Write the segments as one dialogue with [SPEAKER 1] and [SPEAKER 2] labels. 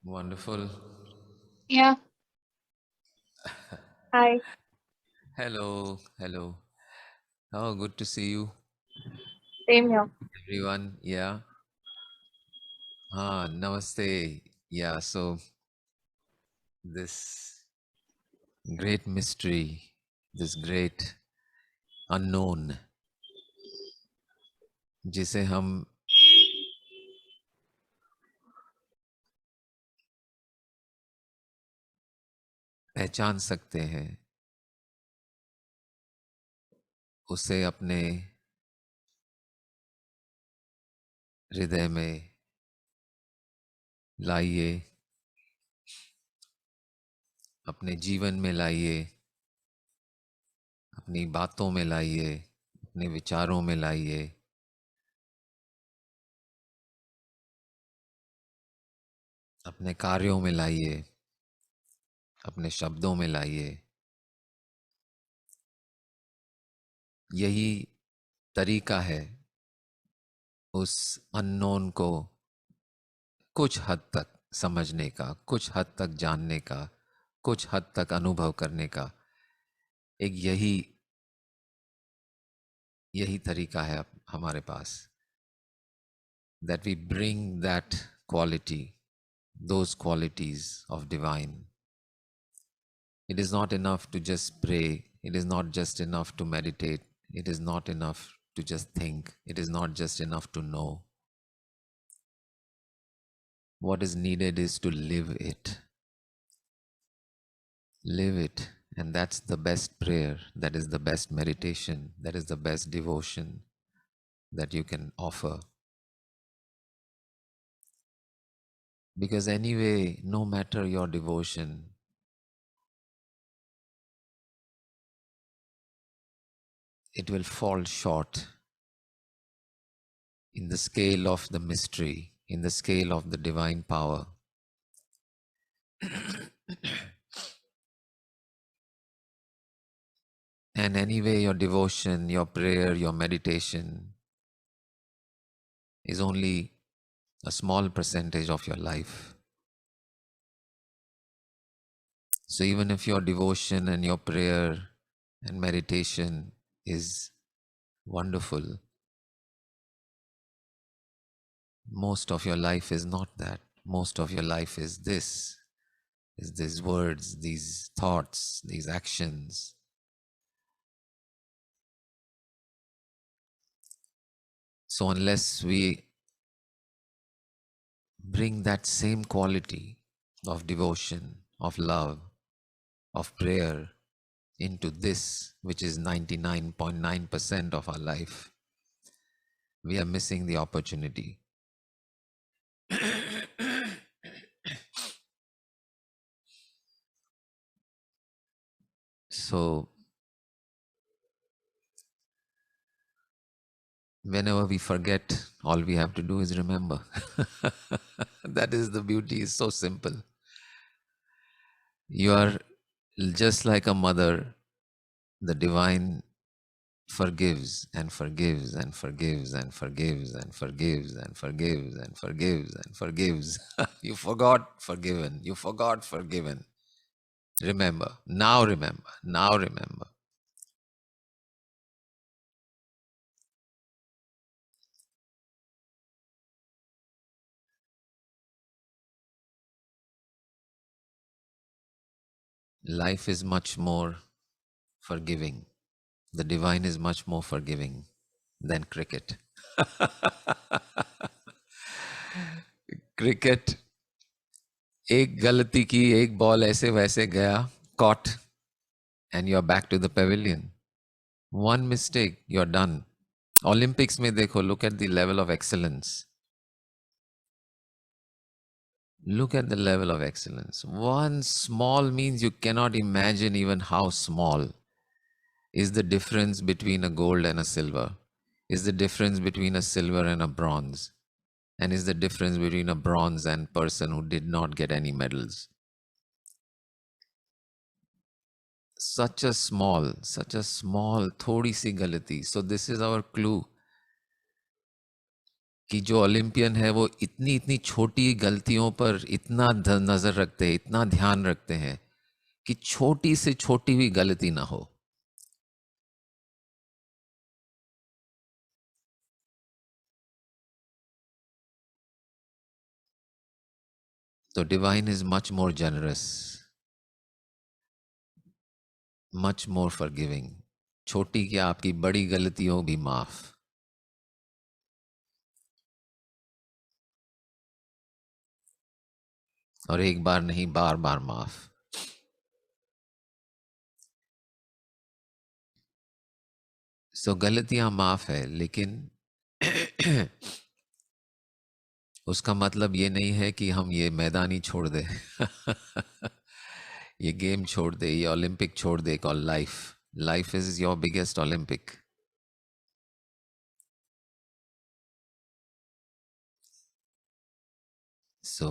[SPEAKER 1] Wonderful.
[SPEAKER 2] Yeah, hi.
[SPEAKER 1] Hello, hello. Oh, good to see you,
[SPEAKER 2] Same here.
[SPEAKER 1] everyone. Yeah. Namaste. Yeah, so this great mystery, this great unknown, जिसे हम पहचान सकते हैं, उसे अपने हृदय में लाइए, अपने जीवन में लाइए, अपनी बातों में लाइए, अपने विचारों में लाइए, अपने कार्यों में लाइए, अपने शब्दों में लाइए। यही तरीका है उस अननोन को कुछ हद तक समझने का, कुछ हद तक जानने का, कुछ हद तक अनुभव करने का। एक यही यही तरीका है हमारे पास, that we bring that quality, those qualities of divine. It is not enough to just pray. It is not just enough to meditate. It is not enough to just think. It is not just enough to know. What is needed is to live it. Live it. And that's the best prayer. That is the best meditation. That is the best devotion that you can offer. Because anyway, no matter your devotion, it will fall short in the scale of the mystery, in the scale of the divine power. And anyway, your devotion, your prayer, your meditation is only a small percentage of your life. So even if your devotion and your prayer and meditation is wonderful, most of your life is not that. Most of your life is these words, these thoughts, these actions. So unless we bring that same quality of devotion, of love, of prayer into this, which is 99.9% of our life, we are missing the opportunity. So whenever we forget, all we have to do is remember. That is the beauty, is so simple. You are just like a mother. The divine forgives and forgives and forgives and forgives and forgives and forgives and forgives and forgives. You forgot forgiven. You forgot forgiven. Remember. Now remember. Now remember. Life is much more forgiving. The divine is much more forgiving than cricket. Cricket एक गलती की, एक ball ऐसे वैसे गया, caught, and you're back to the pavilion. One mistake, you're done. Olympics में देखो, look at the level of excellence. Look at the level of excellence. One small means you cannot imagine even how small is the difference between a gold and a silver, is the difference between a silver and a bronze, and is the difference between a bronze and person who did not get any medals. Such a small, थोड़ी सी गलती. So this is our clue. कि जो Olympian है वो इतनी इतनी छोटी गलतियों पर इतना नज़र रखते हैं, इतना ध्यान रखते हैं कि छोटी से छोटी भी गलती ना हो. तो divine is much more generous, much more forgiving. छोटी क्या, आपकी बड़ी गलतियों भी माफ. और एक बार नहीं, बार बार माफ. सो गलतियां माफ है, लेकिन उसका मतलब ये नहीं है कि हम ये मैदान ही छोड़ दे. ये गेम छोड़ दे, ये ओलंपिक छोड़ दे. Call life. Life is your biggest Olympic. So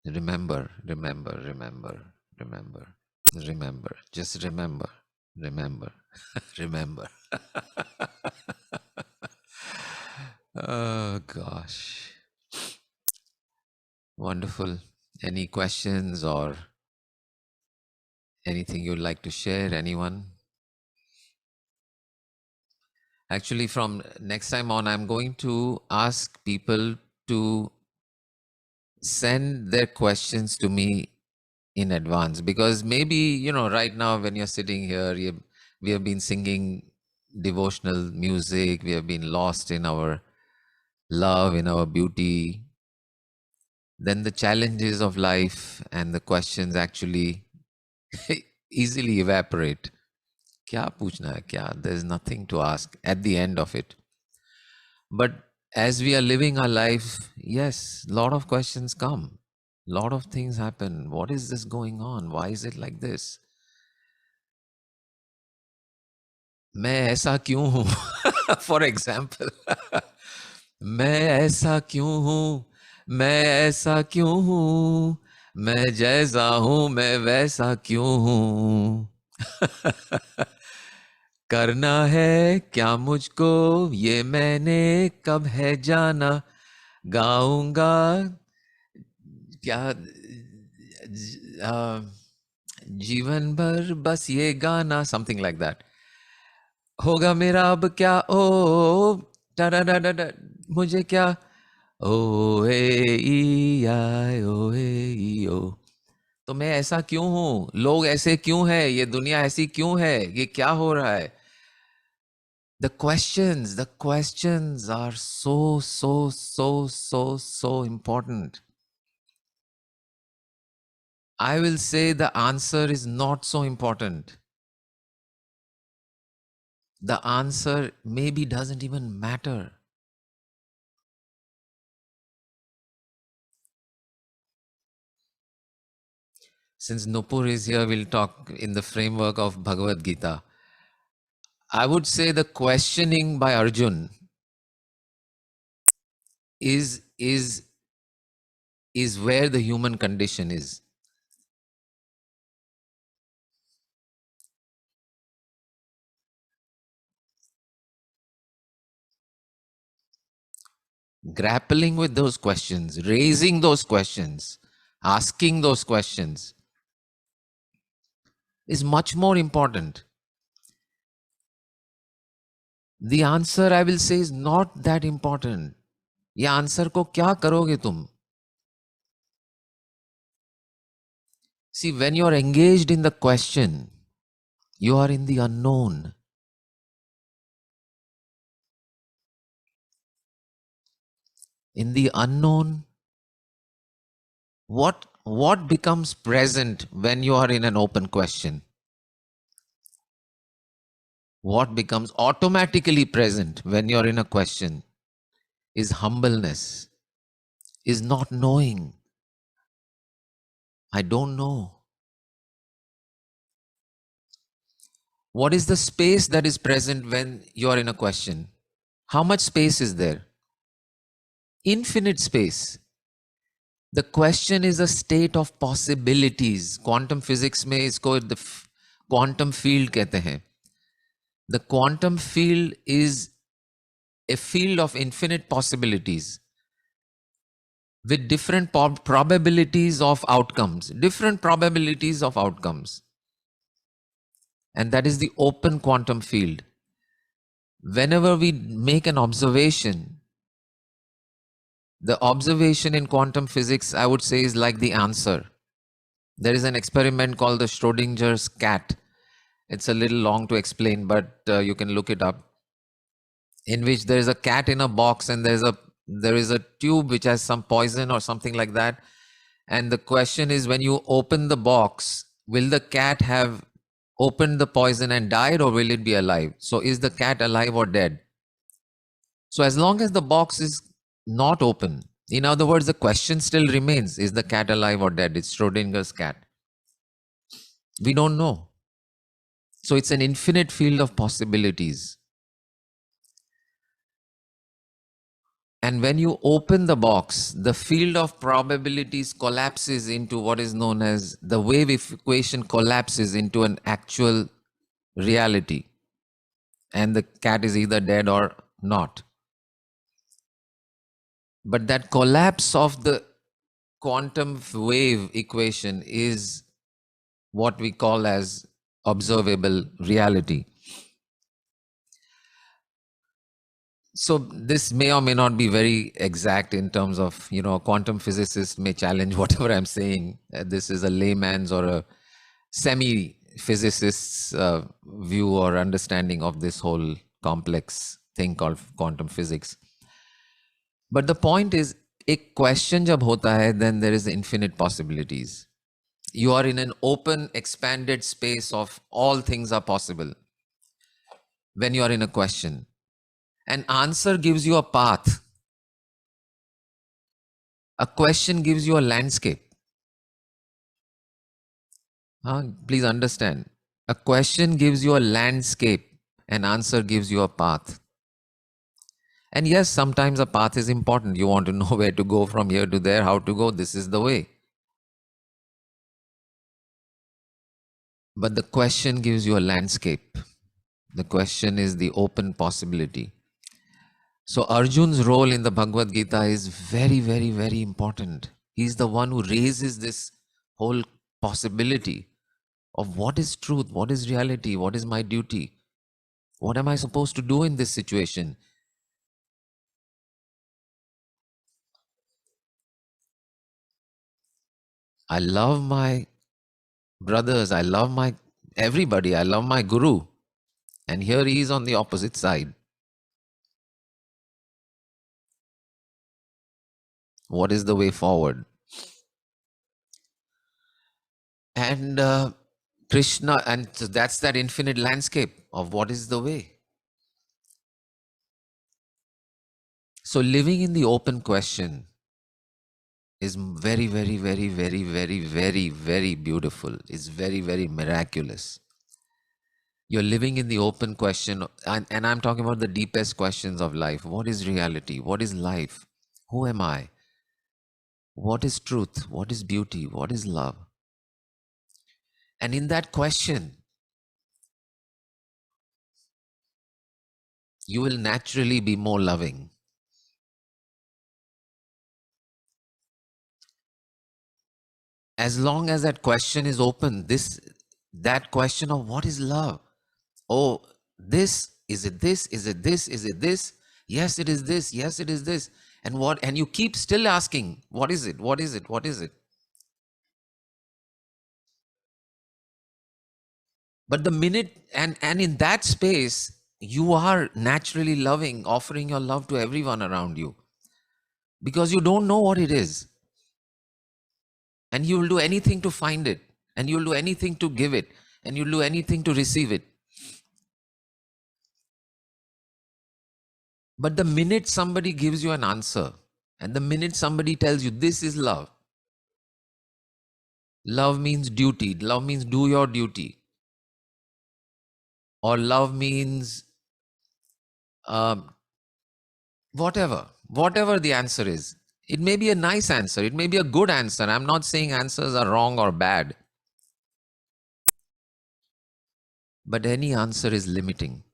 [SPEAKER 1] remember, remember, remember, remember, remember, just remember, remember, remember. Oh gosh. Wonderful. Any questions or anything you'd like to share? Anyone? Actually, from next time on, I'm going to ask people to send their questions to me in advance, because maybe, right now when you're sitting here, we have been singing devotional music, we have been lost in our love, in our beauty. Then the challenges of life and the questions actually easily evaporate. Kya पूछना है क्या? There's nothing to ask at the end of it. But as we are living our life, yes, lot of questions come. Lot of things happen. What is this going on? Why is it like this? मैं ऐसा क्यों हूं? For example, मैं ऐसा क्यों हूं? मैं ऐसा क्यों हूं? मैं जैसा हूं मैं वैसा क्यों हूं? करना है क्या मुझको ये मैंने कब है जाना. गाऊंगा क्या जीवन भर बस ये गाना, समथिंग लाइक दैट. होगा मेरा अब क्या ओ डा डा डा डा डा, मुझे क्या ओ ए ई आई ओ ए ई ओ. तो मैं ऐसा क्यों हूं, लोग ऐसे क्यों है, ये दुनिया ऐसी क्यों है, ये क्या हो रहा है. The questions are so, so, so, so, so important. I will say the answer is not so important. The answer maybe doesn't even matter. Since Nupur is here, we'll talk in the framework of Bhagavad Gita. I would say the questioning by Arjun is is is where the human condition is. Grappling with those questions, raising those questions, asking those questions is much more important. The answer, I will say, is not that important. ये answer को क्या करोगे तुम? See, when you're engaged in the question, you are in the unknown. In the unknown, what becomes present when you are in an open question? What becomes automatically present when you're in a question is humbleness, is not knowing. I don't know. What is the space that is present when you're in a question? How much space is there? Infinite space. The question is a state of possibilities. Quantum physics में इसको quantum field कहते हैं. The quantum field is a field of infinite possibilities. with different probabilities of outcomes, different probabilities of outcomes. And that is the open quantum field. Whenever we make an observation, the observation in quantum physics, I would say, is like the answer. There is an experiment called the Schrodinger's cat. It's a little long to explain, but you can look it up. In which there is a cat in a box, and there is a tube which has some poison or something like that. And the question is, when you open the box, will the cat have opened the poison and died, or will it be alive? So is the cat alive or dead? So as long as the box is not open, in other words, the question still remains, is the cat alive or dead? It's Schrodinger's cat. We don't know. So it's an infinite field of possibilities. And when you open the box, the field of probabilities collapses into what is known as the wave equation collapses into an actual reality. And the cat is either dead or not. But that collapse of the quantum wave equation is what we call as observable reality. So this may or may not be very exact in terms of, a quantum physicist may challenge whatever I'm saying. This is a layman's or a semi-physicist's view or understanding of this whole complex thing called quantum physics. But the point is, एक question जब होता है, then there is infinite possibilities. You are in an open, expanded space of all things are possible when you are in a question. An answer gives you a path. A question gives you a landscape. Please understand. A question gives you a landscape. An answer gives you a path. And yes, sometimes a path is important. You want to know where to go from here to there, how to go. This is the way. But the question gives you a landscape. The question is the open possibility. So Arjun's role in the Bhagavad Gita is very, very, very important. He's the one who raises this whole possibility of what is truth, what is reality, what is my duty, what am I supposed to do in this situation. I love my brothers, I love my everybody, I love my guru, and here he is on the opposite side. What is the way forward? And Krishna, and that's that infinite landscape of what is the way. So living in the open question is very, very, very, very, very, very, very beautiful. It's very, very miraculous. You're living in the open question, and I'm talking about the deepest questions of life. What is reality? What is life? Who am I? What is truth? What is beauty? What is love? And in that question, you will naturally be more loving. As long as that question is open, that question of what is love? Oh, this, is it this? Is it this? Is it this? Yes, it is this. Yes, it is this. And what? And you keep still asking, what is it? What is it? What is it? But the minute, and in that space, you are naturally loving, offering your love to everyone around you because you don't know what it is. And you will do anything to find it, and you'll do anything to give it, and you'll do anything to receive it. But the minute somebody gives you an answer, and the minute somebody tells you this is love, love means duty, love means do your duty, or love means um, whatever the answer is. It may be a nice answer, it may be a good answer. I'm not saying answers are wrong or bad, but any answer is limiting.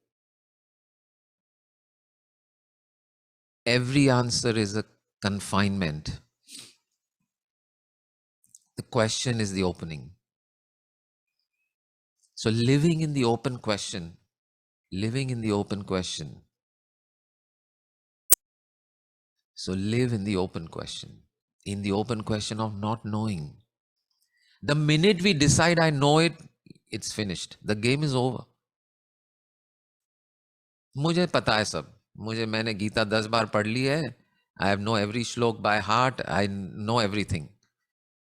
[SPEAKER 1] Every answer is a confinement. The question is the opening. So living in the open question, living in the open question. So live in the open question, in the open question of not knowing. The minute we decide I know it, it's finished. The game is over. मुझे पता है सब. मैंने गीता 10 बार पढ़ ली है. I have know every श्लोक by heart. I know everything.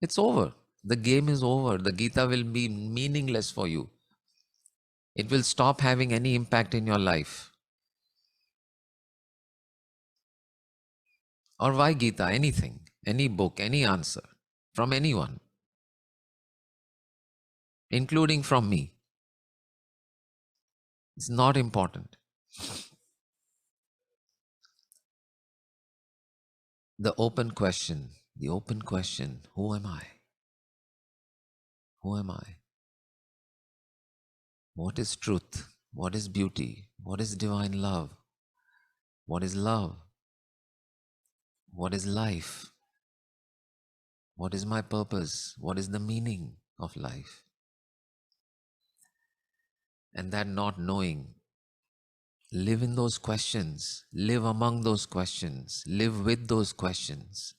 [SPEAKER 1] It's over. The game is over. The Gita will be meaningless for you. It will stop having any impact in your life. Or why Gita? Anything, any book, any answer from anyone, including from me. It's not important. The open question, who am I? Who am I? What is truth? What is beauty? What is divine love? What is love? What is life? What is my purpose? What is the meaning of life? And that not knowing, live in those questions, live among those questions, live with those questions,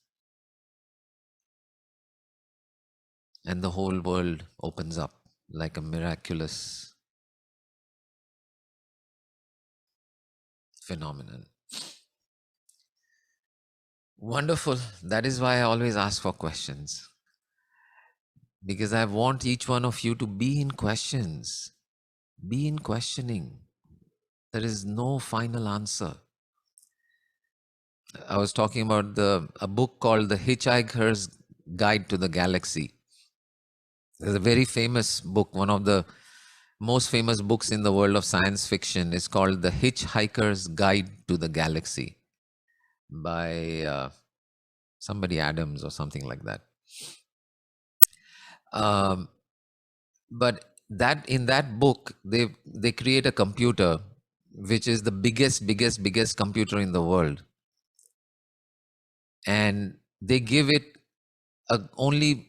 [SPEAKER 1] and the whole world opens up like a miraculous phenomenon. Wonderful. That is why I always ask for questions, because I want each one of you to be in questions, be in questioning. There is no final answer. I was talking about a book called The Hitchhiker's Guide to the Galaxy. It's a very famous book, one of the most famous books in the world of science fiction. Is called The Hitchhiker's Guide to the Galaxy by somebody Adams or something like that. Um, but that in that book, they create a computer which is the biggest computer in the world, and they give it only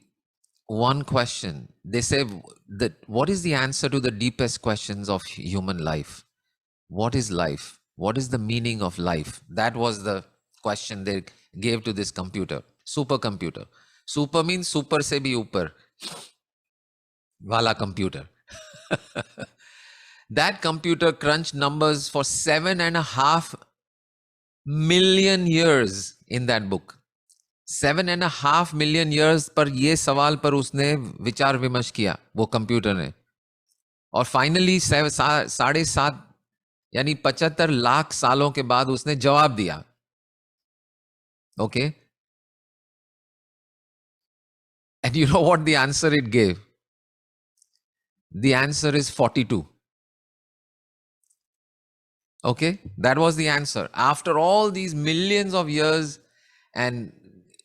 [SPEAKER 1] one question. They say that what is the answer to the deepest questions of human life? What is life? What is the meaning of life? That was the question they gave to this computer, supercomputer. Super means super se bhi upar wala computer. That computer crunched numbers for 7.5 million years in that book. 7.5 million years पर ये सवाल पर उसने विचार विमर्श किया, वो computer ने. और फाइनली 7.5 यानी 75 लाख सालों के बाद उसने जवाब दिया. Okay, and you know what the answer it gave? The answer is 42. Okay, that was the answer. After all these millions of years, and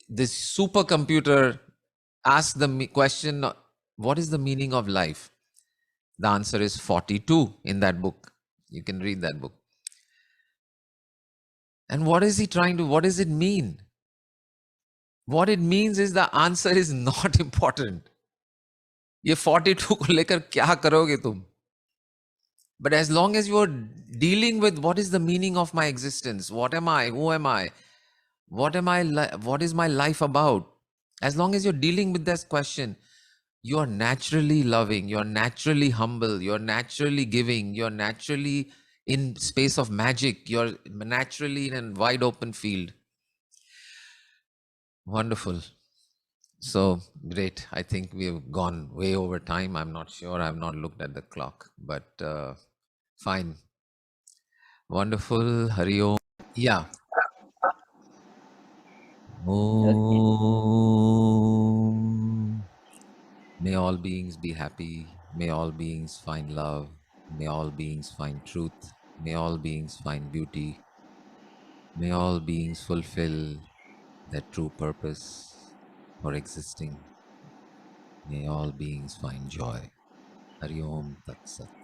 [SPEAKER 1] this supercomputer asked the question, what is the meaning of life? The answer is 42 in that book. You can read that book. And what is he trying to, what does it mean? What it means is the answer is not important. ये 42 को लेकर क्या करोगे तुम? But as long as you are dealing with what is the meaning of my existence, what am I, who am I, what is my life about? As long as you're dealing with this question, you are naturally loving, you're naturally humble, you're naturally giving, you're naturally in space of magic, you're naturally in a wide open field. Wonderful. So great. I think we have gone way over time. I'm not sure. I've not looked at the clock, but fine. Wonderful. Hari Om. Yeah.
[SPEAKER 3] Okay.
[SPEAKER 1] Om. May all beings be happy. May all beings find love. May all beings find truth. May all beings find beauty. May all beings fulfill their true purpose for existing. May all beings find joy. Hari Om Tat Sat.